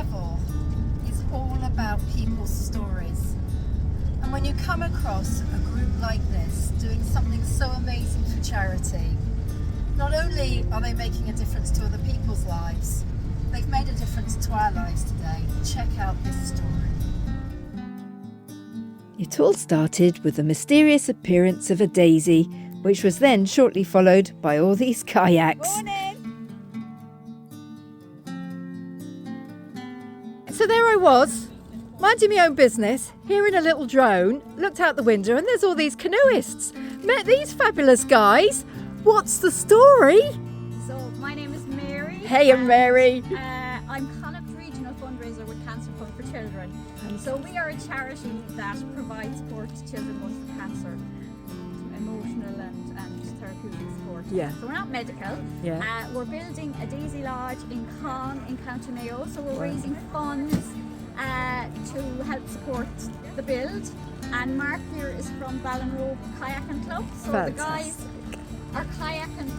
travel is all about people's stories. And when you come across a group like this doing something so amazing for charity, not only are they making a difference to other people's lives, they've made a difference to our lives today. Check out this story. It all started with the mysterious appearance of a daisy, which was then shortly followed by all these kayaks. So there I was, minding my own business, hearing a little drone, looked out the window and there's all these canoeists. Met these fabulous guys. What's the story? So my name is Mary. Hey, I'm Mary. I'm Connacht Regional Fundraiser with Cancer Fund for Children. So we are a charity that provides support to children going through cancer, emotional and therapeutic support. Yeah. So we're not medical. Yeah. We're building a Daisy Lodge in Con in County Mayo. So we're raising funds to help support the build. And Mark here is from Ballinrobe Kayaking Club. So the guys are kayaking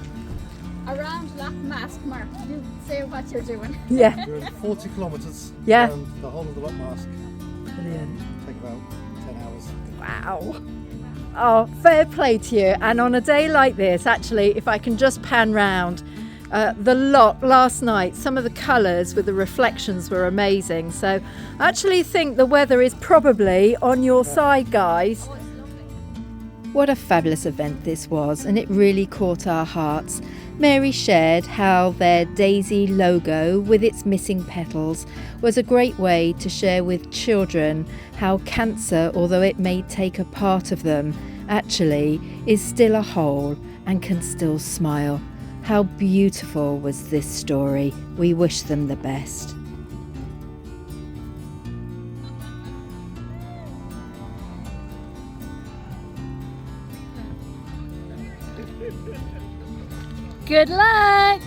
around Loch Mask. Mark, you say what you're doing. Yeah. We're 40 kilometres Yeah. around the whole of the Loch Mask. Brilliant. Take about 10 hours. Wow. Oh, fair play to you. And on a day like this, actually, if I can just pan round, the loch last night, some of the colours with the reflections were amazing. So I actually think the weather is probably on your side, guys. What a fabulous event this was, and it really caught our hearts. Mary shared how their Daisy logo with its missing petals was a great way to share with children how cancer, although it may take a part of them, actually is still a whole and can still smile. How beautiful was this story. We wish them the best. Good luck!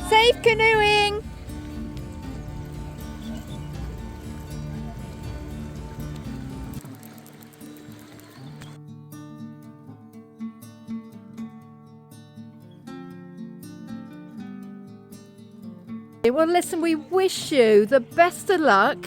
Safe canoeing! Well, listen, we wish you the best of luck.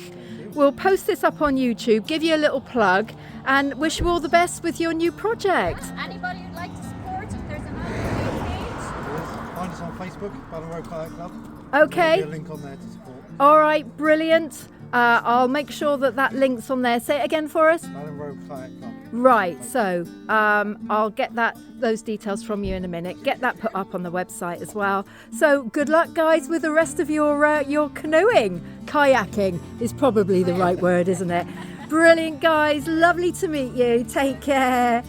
We'll post this up on YouTube, give you a little plug, and wish you all the best with your new project. Anybody who'd like to support, if there's an online page. Find us on Facebook, Ballinrobe Kayak Club. Okay. There'll be a link on there to support. All right, brilliant. I'll make sure that link's on there. Say it again for us. Ballinrobe Kayak Club. Right, so I'll get those details from you in a minute. Get that put up on the website as well. So good luck, guys, with the rest of your canoeing. Kayaking is probably the right word, isn't it? Brilliant, guys. Lovely to meet you. Take care.